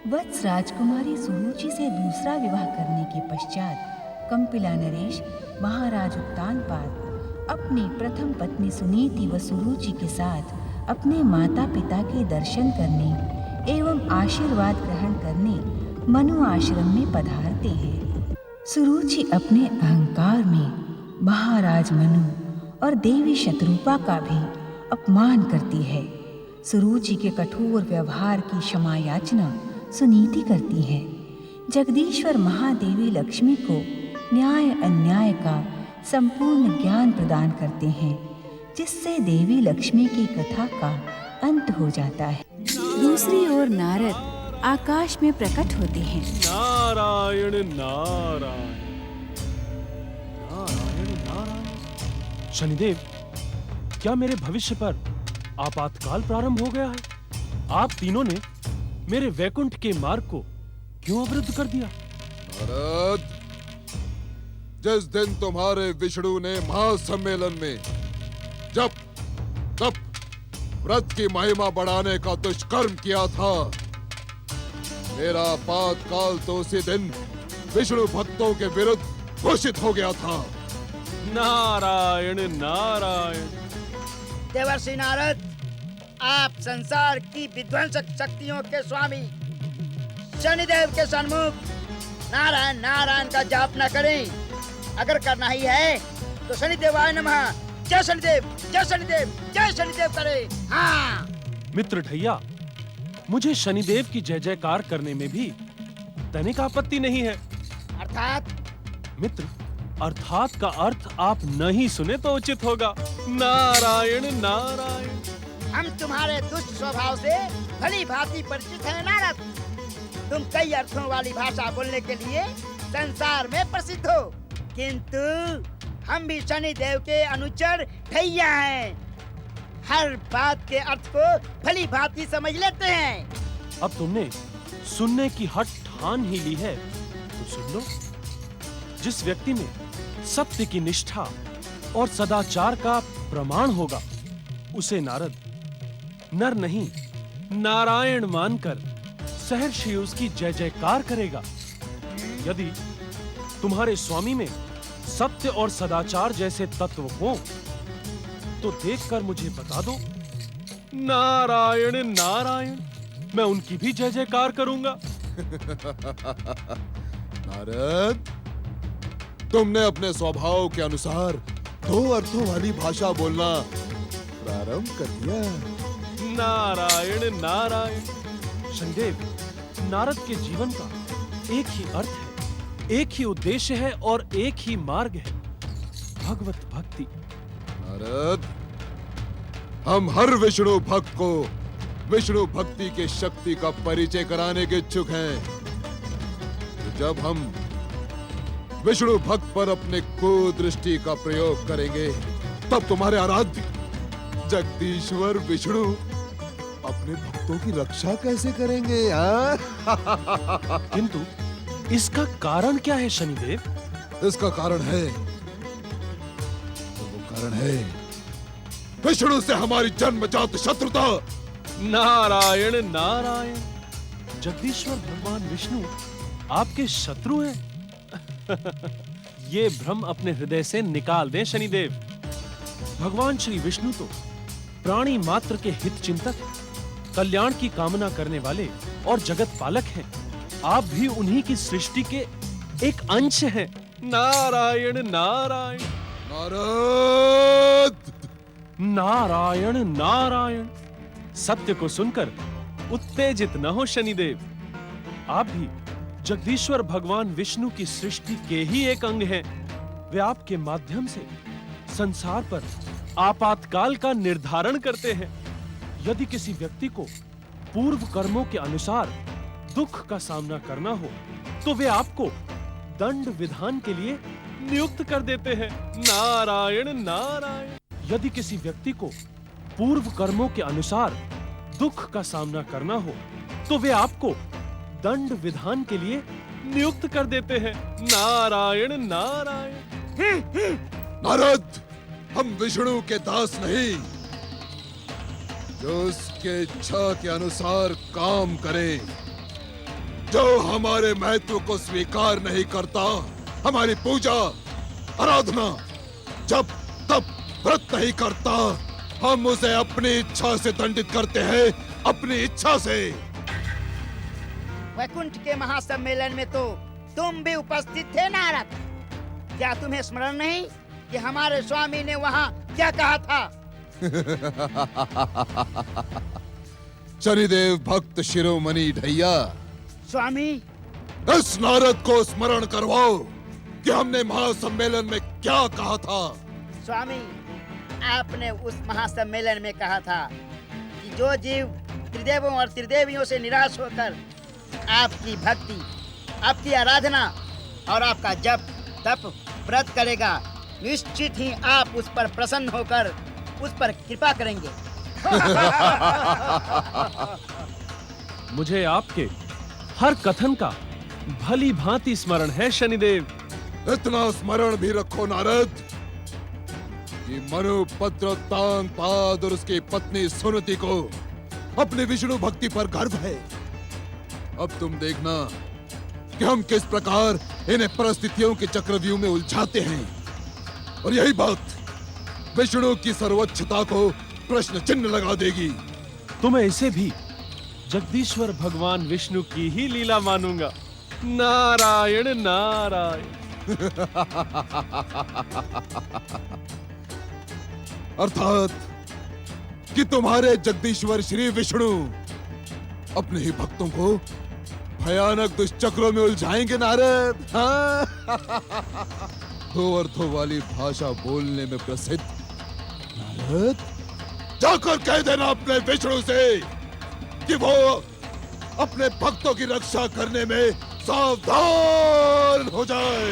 वत्स राजकुमारी सुरुचि से दूसरा विवाह करने के पश्चात कंपिला नरेश महाराज उत्तानपाद अपनी प्रथम पत्नी सुनीति व सुरुचि के साथ अपने माता पिता के दर्शन करने एवं आशीर्वाद ग्रहण करने मनु आश्रम में पधारते हैं। सुरुचि अपने अहंकार में महाराज मनु और देवी शत्रुपा का भी अपमान करती है। सुरुचि के कठोर व्यवहार की क्षमा याचना सुनीति करती है। जगदीश्वर महादेवी लक्ष्मी को न्याय अन्याय का संपूर्ण ज्ञान प्रदान करते हैं, जिससे देवी लक्ष्मी की कथा का अंत हो जाता है। दूसरी ओर नारद आकाश में प्रकट होते हैं। नारायण नारायण नारायण नारायण। शनिदेव, क्या मेरे भविष्य पर आपातकाल प्रारंभ हो गया है? आप तीनों ने मेरे वैकुंठ के मार्ग को क्यों अवरुद्ध कर दिया? नारद, जिस दिन तुम्हारे विष्णु ने महासम्मेलन में जब तब व्रत की महिमा बढ़ाने का दुष्कर्म किया था, मेरा आपातकाल तो उसी दिन विष्णु भक्तों के विरुद्ध घोषित हो गया था। नारायण नारायण। देवर्षि नारद, आप संसार की विध्वंसक शक्तियों के स्वामी शनिदेव के सन्मुख नारायण नारायण का जाप न करें। अगर करना ही है तो शनिदेवाय नमः, जय शनिदेव जय शनिदेव जय शनिदेव करें। हाँ मित्र ढैया, मुझे शनिदेव की जय जयकार करने में भी तनिक आपत्ति नहीं है। अर्थात मित्र, अर्थात का अर्थ आप नहीं सुने तो उचित होगा। नारायण नारायण। हम तुम्हारे दुष्ट स्वभाव से भली भांति परिचित हैं नारद। तुम कई अर्थों वाली भाषा बोलने के लिए संसार में प्रसिद्ध हो, किंतु हम भी शनिदेव के अनुचर ढैया हैं। हर बात के अर्थ को भली भांति समझ लेते हैं। अब तुमने सुनने की हट ठान ही ली है तो सुन लो। जिस व्यक्ति में सत्य की निष्ठा और सदाचार का प्रमाण होगा, उसे नारद नर नहीं नारायण मानकर सहर्षि उसकी जय जयकार करेगा। यदि तुम्हारे स्वामी में सत्य और सदाचार जैसे तत्व हो तो देखकर मुझे बता दो। नारायण नारायण, मैं उनकी भी जय जयकार करूंगा। नारद, तुमने अपने स्वभाव के अनुसार दो अर्थों वाली भाषा बोलना प्रारंभ कर दिया। नारायण नारायण। शनिदेव, नारद के जीवन का एक ही अर्थ है, एक ही उद्देश्य है और एक ही मार्ग है, भगवत भक्ति। नारद, हम हर विष्णु भक्त को विष्णु भक्ति के शक्ति का परिचय कराने के इच्छुक हैं। तो जब हम विष्णु भक्त पर अपने कुदृष्टि का प्रयोग करेंगे, तब तुम्हारे आराध्य जगदीश्वर विष्णु अपने भक्तों की रक्षा कैसे करेंगे? किंतु इसका कारण क्या है शनिदेव? इसका कारण है, वो कारण है विष्णु से हमारी जन्मजात शत्रुता। नारायण नारायण। जगदीश्वर भगवान विष्णु आपके शत्रु हैं? ये भ्रम अपने हृदय से निकाल दें शनिदेव। भगवान श्री विष्णु तो प्राणी मात्र के हित चिंतक, कल्याण की कामना करने वाले और जगत पालक हैं। आप भी उन्हीं की सृष्टि के एक अंश हैं। नारायण नारायण। नारद, नारायण नारायण। सत्य को सुनकर उत्तेजित न हो शनिदेव। आप भी जगदीश्वर भगवान विष्णु की सृष्टि के ही एक अंग हैं। वे आपके माध्यम से संसार पर आपातकाल का निर्धारण करते हैं। यदि किसी व्यक्ति को पूर्व कर्मों के अनुसार दुख का सामना करना हो, तो वे आपको दंड विधान के लिए नियुक्त कर देते हैं। नारायण नारायण। यदि किसी व्यक्ति को पूर्व कर्मों के अनुसार दुख का सामना करना हो, तो वे आपको दंड विधान के लिए नियुक्त कर देते हैं। नारायण नारायण। नारद, हम विष्णु के दास नहीं, जो उसके इच्छा के अनुसार काम करें। जो हमारे महत्व को स्वीकार नहीं करता, हमारी पूजा, आराधना, जब तब व्रत नहीं करता, हम उसे अपनी इच्छा से दंडित करते हैं, अपनी इच्छा से। वैकुंठ के महासम्मेलन में तो तुम भी उपस्थित थे नारद। क्या तुम्हें स्मरण नहीं कि हमारे स्वामी ने वहाँ क्या कहा था? शनिदेव भक्त शिरोमणि ढैया, स्वामी, इस नारद को स्मरण करवाओ कि हमने महासम्मेलन में क्या कहा था। स्वामी, आपने उस महासम्मेलन में कहा था कि जो जीव त्रिदेवों और त्रिदेवियों से निराश होकर आपकी भक्ति, आपकी आराधना और आपका जप तप व्रत करेगा, निश्चित ही आप उस पर प्रसन्न होकर उस पर कृपा करेंगे। मुझे आपके हर कथन का भली भांति स्मरण है शनिदेव। इतना स्मरण भी रखो नारद कि मनु पत्रोत्तान पाद और उसकी पत्नी सुनति को अपने विष्णु भक्ति पर गर्व है। अब तुम देखना कि हम किस प्रकार इन्हें परिस्थितियों के चक्रव्यूह में उलझाते हैं, और यही बात विष्णु की सर्वोच्चता को प्रश्न चिन्ह लगा देगी। तो मैं इसे भी जगदीश्वर भगवान विष्णु की ही लीला मानूंगा। नारायण नारायण। अर्थात कि तुम्हारे जगदीश्वर श्री विष्णु अपने ही भक्तों को भयानक दुष्चक्रों में उलझाएंगे नारद। हाँ? दो अर्थों वाली भाषा बोलने में प्रसिद्ध नारद, जाकर कह देना अपने विष्णु से कि वो अपने भक्तों की रक्षा करने में सावधान हो जाए।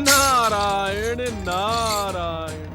नारायण नारायण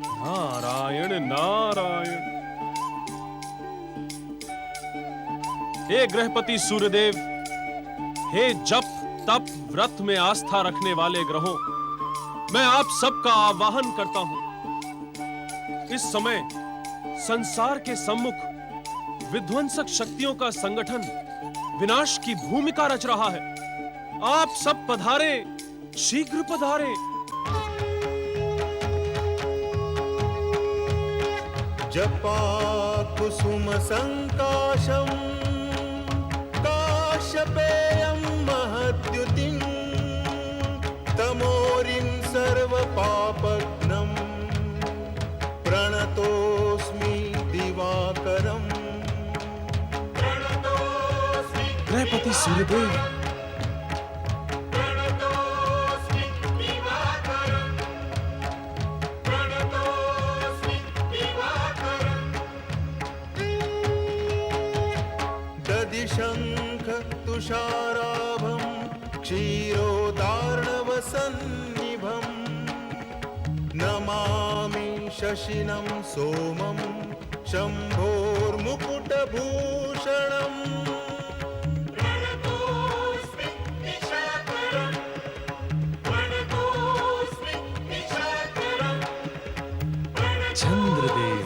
नारायण नारायण। हे गृहपति सूर्यदेव, हे जप तप व्रत में आस्था रखने वाले ग्रहों, मैं आप सबका आवाहन करता हूं। इस समय संसार के सम्मुख विध्वंसक शक्तियों का संगठन विनाश की भूमिका रच रहा है। आप सब पधारें, शीघ्र पधारें। जपा कुसुम संकाशम काश्यपेयं महद्युतिं तमोरिं सर्वपापघ्नं प्रणतोस्मि दिवाकरम्। गृहपति सूर्यदेव, शंख तुषाराभं क्षीरोदार्णव सन्निभं नमामि शशिनं सोमं शम्भोर्मुकुटभूषणम्। चंद्रदेव,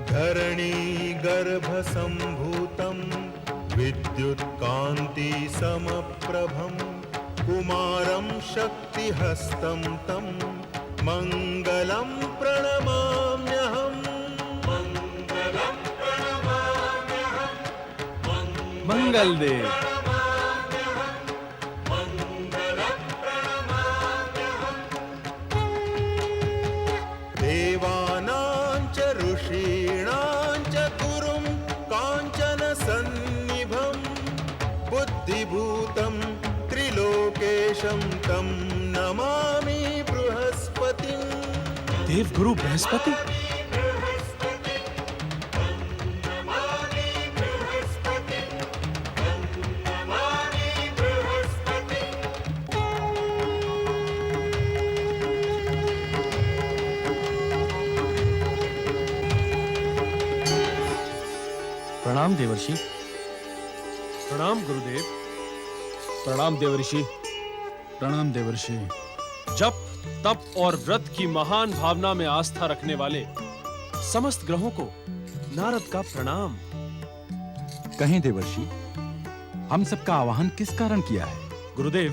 धरणी गर्भ संभूतं विद्युत्कान्ति समप्रभं कुमारं शक्तिहस्तं तं मंगलं प्रणमाम्यहम्। मंगल देव, देवानां च ऋषीणां च गुरुं काञ्चन सन्निभं बुद्धिभूतं त्रिलोकेशं तं नमामि बृहस्पतिं। देवगुरु बृहस्पति, प्रणाम देवर्षि। प्रणाम गुरुदेव। प्रणाम देवर्षि। प्रणाम देवर्षि। जप तप और व्रत की महान भावना में आस्था रखने वाले समस्त ग्रहों को नारद का प्रणाम। कहें देवर्षि, हम सबका आवाहन किस कारण किया है? गुरुदेव,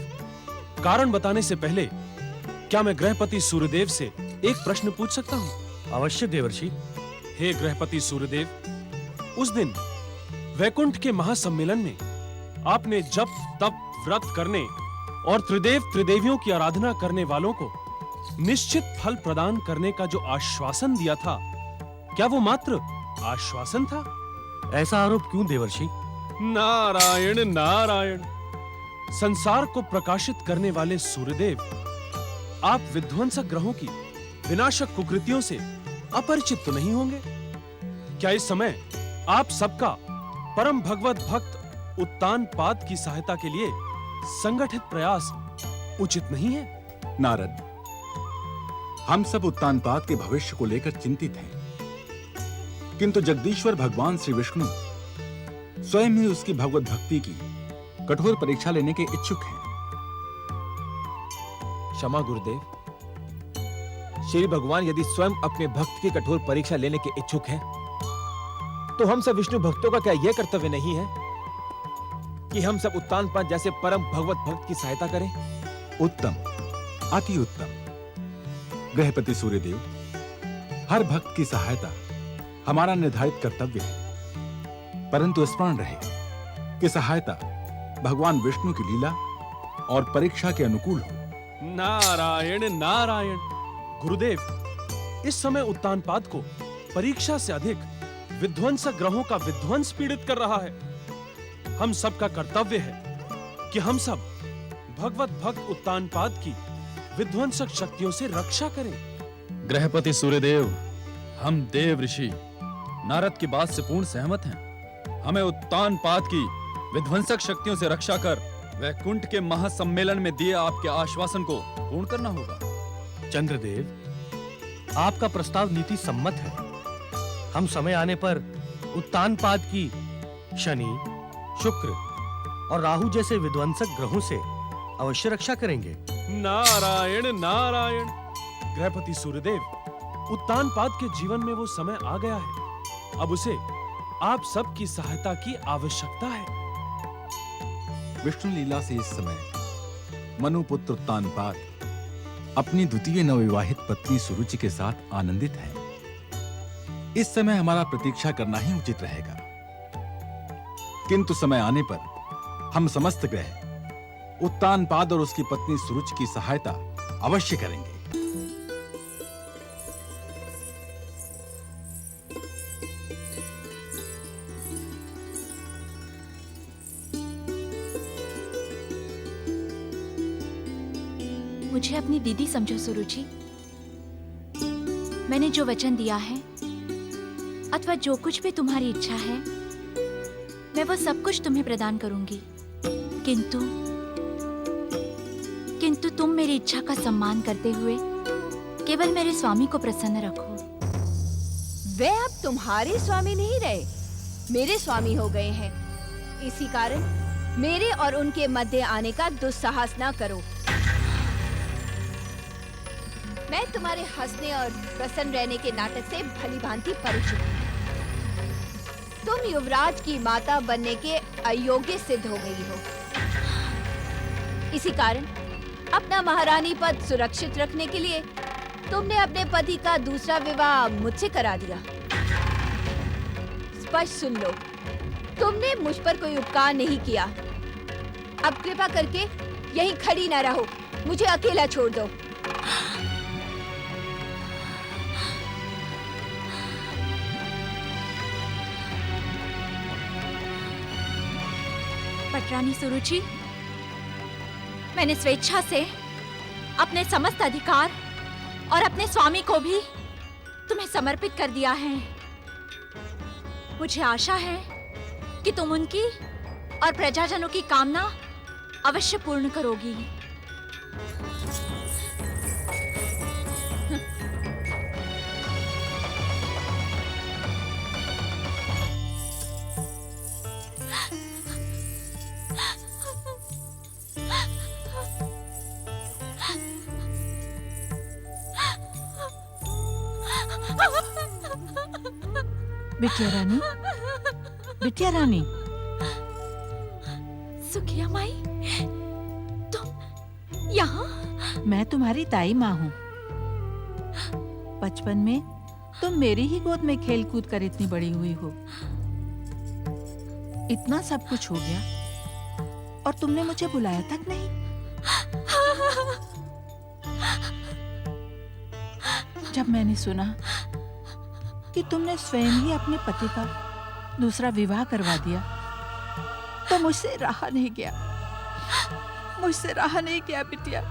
कारण बताने से पहले क्या मैं ग्रहपति सूर्यदेव से एक प्रश्न पूछ सकता हूँ? अवश्य देवर्षि। हे ग्रहपति सूर्यदेव, उस दिन वैकुंठ के महासम्मेलन में आपने जप तप व्रत करने और त्रिदेव त्रिदेवियों की आराधना करने वालों को निश्चित फल प्रदान करने का जो आश्वासन दिया था, क्या वो मात्र आश्वासन था? ऐसा आरोप क्यों देवर्षि? नारायण नारायण, संसार को प्रकाशित करने वाले सूर्यदेव, आप विध्वंसक ग्रहों की विनाशक कुकृतियों से अपरिचित तो नहीं होंगे? क्या इस समय आप सबका परम भगवत भक्त उत्तानपाद की सहायता के लिए संगठित प्रयास उचित नहीं है? नारद, हम सब उत्तानपाद के भविष्य को लेकर चिंतित हैं, किंतु जगदीश्वर भगवान श्री विष्णु स्वयं ही उसकी भगवत भक्ति की कठोर परीक्षा लेने के इच्छुक हैं। क्षमा गुरुदेव, श्री भगवान यदि स्वयं अपने भक्त की कठोर परीक्षा लेने के इच्छुक हैं, तो हम सब विष्णु भक्तों का क्या यह कर्तव्य नहीं है कि हम सब उत्तानपाद जैसे परम भगवत भक्त की सहायता करें? उत्तम, अति उत्तम। ग्रहपति सूर्यदेव, हर भक्त की सहायता हमारा निर्धारित कर्तव्य है, परंतु स्मरण रहे कि सहायता भगवान विष्णु की लीला और परीक्षा के अनुकूल हो। नारायण नारायण, गुरुदेव, इस समय उत्तानपाद को परीक्षा से अधिक विध्वंसक ग्रहों का विध्वंस पीड़ित कर रहा है। हम सब का कर्तव्य है कि हम सब भगवत भक्त उत्तानपाद की विध्वंसक शक्तियों से रक्षा करें। ग्रहपति सूर्यदेव, हम देव ऋषि नारद की बात से पूर्ण सहमत हैं। हमें उत्तानपाद की विध्वंसक शक्तियों से रक्षा कर वैकुंठ के महासम्मेलन में दिए आपके आश्वासन को पूर्ण करना होगा। चंद्रदेव, आपका प्रस्ताव नीति सम्मत है। हम समय आने पर उत्तानपाद की शनि, शुक्र और राहु जैसे विध्वंसक ग्रहों से अवश्य रक्षा करेंगे। नारायण नारायण, ग्रहपति सूर्यदेव, उत्तानपाद के जीवन में वो समय आ गया है, अब उसे आप सब की सहायता की आवश्यकता है। विष्णु लीला से इस समय मनुपुत्र उत्तानपाद अपनी द्वितीय नवविवाहित पत्नी सुरुचि के साथ आनंदित है। इस समय हमारा प्रतीक्षा करना ही उचित रहेगा, किंतु समय आने पर हम समस्त ग्रह उत्तानपाद और उसकी पत्नी सुरुचि की सहायता अवश्य करेंगे। मुझे अपनी दीदी समझो सुरुचि। मैंने जो वचन दिया है अथवा जो कुछ भी तुम्हारी इच्छा है, मैं वो सब कुछ तुम्हें प्रदान करूंगी, किंतु तुम मेरी इच्छा का सम्मान करते हुए केवल मेरे स्वामी को प्रसन्न रखो। वे अब तुम्हारे स्वामी नहीं रहे, मेरे स्वामी हो गए हैं। इसी कारण मेरे और उनके मध्य आने का दुस्साहस ना करो। मैं तुम्हारे हंसने और प्रसन्न रहने के नाटक से भलीभांति परिचित हूँ। तुम युवराज की माता बनने के अयोग्य सिद्ध हो गई हो। इसी कारण अपना महारानी पद सुरक्षित रखने के लिए तुमने अपने पति का दूसरा विवाह मुझसे करा दिया। स्पष्ट सुन लो, तुमने मुझ पर कोई उपकार नहीं किया। अब कृपा करके यहीं खड़ी न रहो, मुझे अकेला छोड़ दो। पटरानी सुरुचि, मैंने स्वेच्छा से अपने समस्त अधिकार और अपने स्वामी को भी तुम्हें समर्पित कर दिया है। मुझे आशा है कि तुम उनकी और प्रजाजनों की कामना अवश्य पूर्ण करोगी। बिटिया रानी, बिटिया रानी। सुखिया माई, तुम यहाँ? मैं तुम्हारी ताई माँ हूँ। बचपन में तुम मेरी ही गोद में खेल कूद कर इतनी बड़ी हुई हो। इतना सब कुछ हो गया और तुमने मुझे बुलाया तक नहीं। जब मैंने सुना कि तुमने स्वयं ही अपने पति का दूसरा विवाह करवा दिया तो मुझसे रहा नहीं गया, मुझसे रहा नहीं गया बिटिया।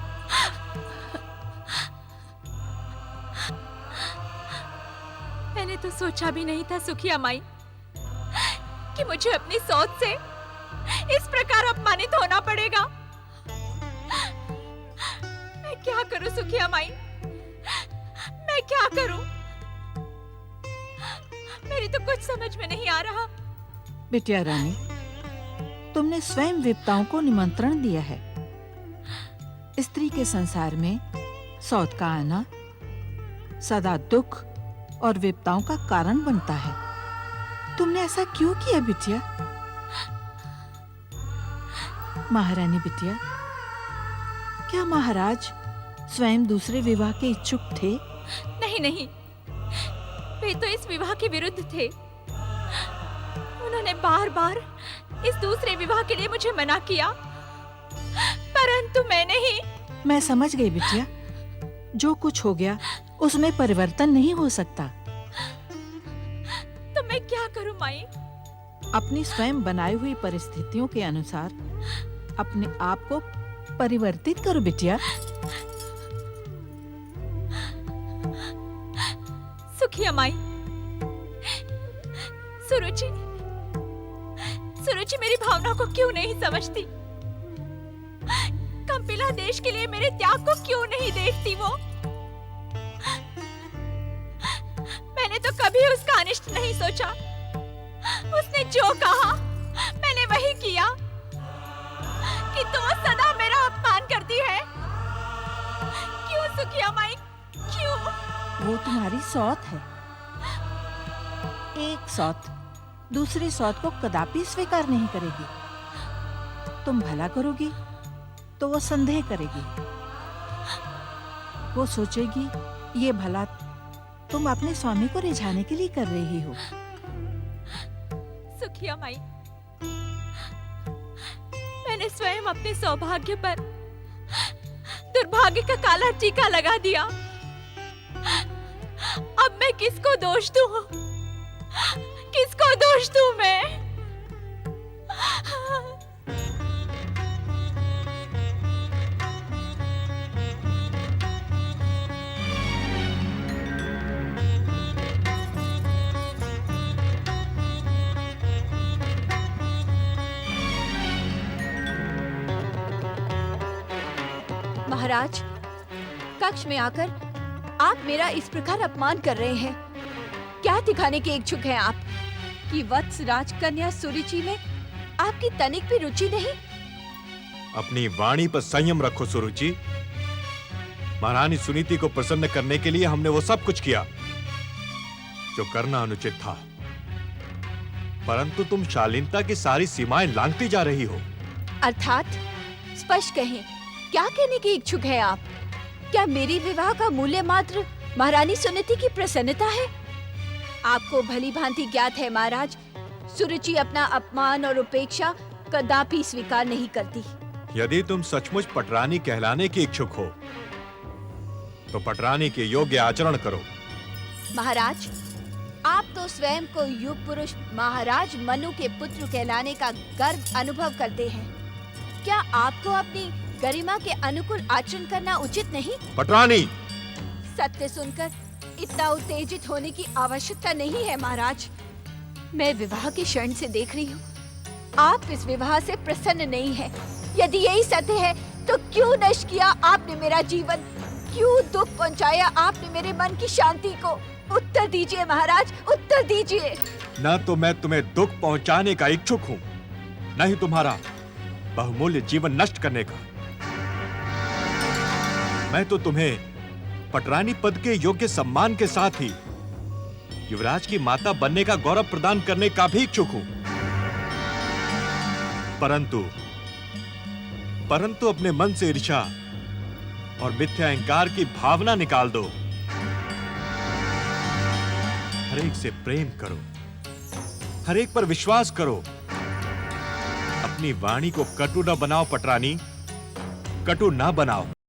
मैंने तो सोचा भी नहीं था सुखिया माई कि मुझे अपनी सोच से इस प्रकार अपमानित होना पड़ेगा। मैं क्या करूं सुखिया माई, मैं क्या करूं? मेरी तो कुछ समझ में नहीं आ रहा। बिटिया रानी, तुमने स्वयं विपताओं को निमंत्रण दिया है। स्त्री के संसार में सौत का आना सदा दुख और विपताओं का कारण बनता है। तुमने ऐसा क्यों किया बिटिया? महारानी बिटिया, क्या महाराज स्वयं दूसरे विवाह के इच्छुक थे? नहीं नहीं, वे तो इस विवाह के विरुद्ध थे। उन्होंने बार बार इस दूसरे विवाह के लिए मुझे मना किया, परंतु मैंने ही। मैं समझ गई बिटिया, जो कुछ हो गया उसमें परिवर्तन नहीं हो सकता। तो मैं क्या करूं माई? अपनी स्वयं बनाई हुई परिस्थितियों के अनुसार अपने आप को परिवर्तित करो बिटिया। सुखिया माई, सुरुचि, सुरुचि मेरी भावना को क्यों नहीं समझती? कंपिला देश के लिए मेरे त्याग को क्यों नहीं देखती वो? मैंने तो कभी उसका अनिष्ट नहीं सोचा। उसने जो कहा मैंने वही किया, किंतु वो सदा मेरा अपमान करती है। क्यों सुखिया माई, क्यों? वो तुम्हारी सौत है। एक सौत दूसरी सौत को कदापि स्वीकार नहीं करेगी। तुम भला करोगी तो वो संदेह करेगी। वो सोचेगी ये भला तुम अपने स्वामी को रिझाने के लिए कर रही हो। सुखिया माई, मैंने स्वयं अपने सौभाग्य पर दुर्भाग्य का काला टीका लगा दिया। अब मैं किसको दोष दूं? किसको दोष दूं मैं? महाराज, कक्ष में आकर आप मेरा इस प्रकार अपमान कर रहे हैं। क्या दिखाने के इच्छुक हैं आप कि वत्स राजकन्या सुरुचि में आपकी तनिक भी रुचि नहीं? अपनी वाणी पर संयम रखो सुरुचि। महारानी सुनीति को प्रसन्न करने के लिए हमने वो सब कुछ किया जो करना अनुचित था, परंतु तुम शालीनता की सारी सीमाएं लांघती जा रही हो। अर्थात स्पष्ट कहें, क्या कहने के इच्छुक हैं आप? क्या मेरी विवाह का मूल्य मात्र महारानी सुनीति की प्रसन्नता है? आपको भली भांति ज्ञात है महाराज, सुरुचि अपना अपमान और उपेक्षा कदापि स्वीकार नहीं करती। यदि तुम सचमुच पटरानी कहलाने की इच्छुक हो तो पटरानी के योग्य आचरण करो। महाराज, आप तो स्वयं को युग पुरुष महाराज मनु के पुत्र कहलाने का गर्व अनुभव करते हैं। क्या आपको अपनी गरिमा के अनुकूल आचरण करना उचित नहीं? पटरानी, सत्य सुनकर इतना उत्तेजित होने की आवश्यकता नहीं है महाराज। मैं विवाह की क्षण से देख रही हूँ, आप इस विवाह से प्रसन्न नहीं हैं। यदि यही सत्य है तो क्यों नष्ट किया आपने मेरा जीवन? क्यों दुख पहुँचाया आपने मेरे मन की शांति को? उत्तर दीजिए महाराज, उत्तर दीजिए। न तो मैं तुम्हें दुख पहुंचाने का इच्छुक हूं, न ही तुम्हारा बहुमूल्य जीवन नष्ट करने का। मैं तो तुम्हें पटरानी पद के योग्य सम्मान के साथ ही युवराज की माता बनने का गौरव प्रदान करने का भी इच्छुक हूं। परंतु अपने मन से ईर्ष्या और मिथ्या अहंकार की भावना निकाल दो। हर एक से प्रेम करो, हर एक पर विश्वास करो। अपनी वाणी को कटु न बनाओ पटरानी, कटु ना बनाओ।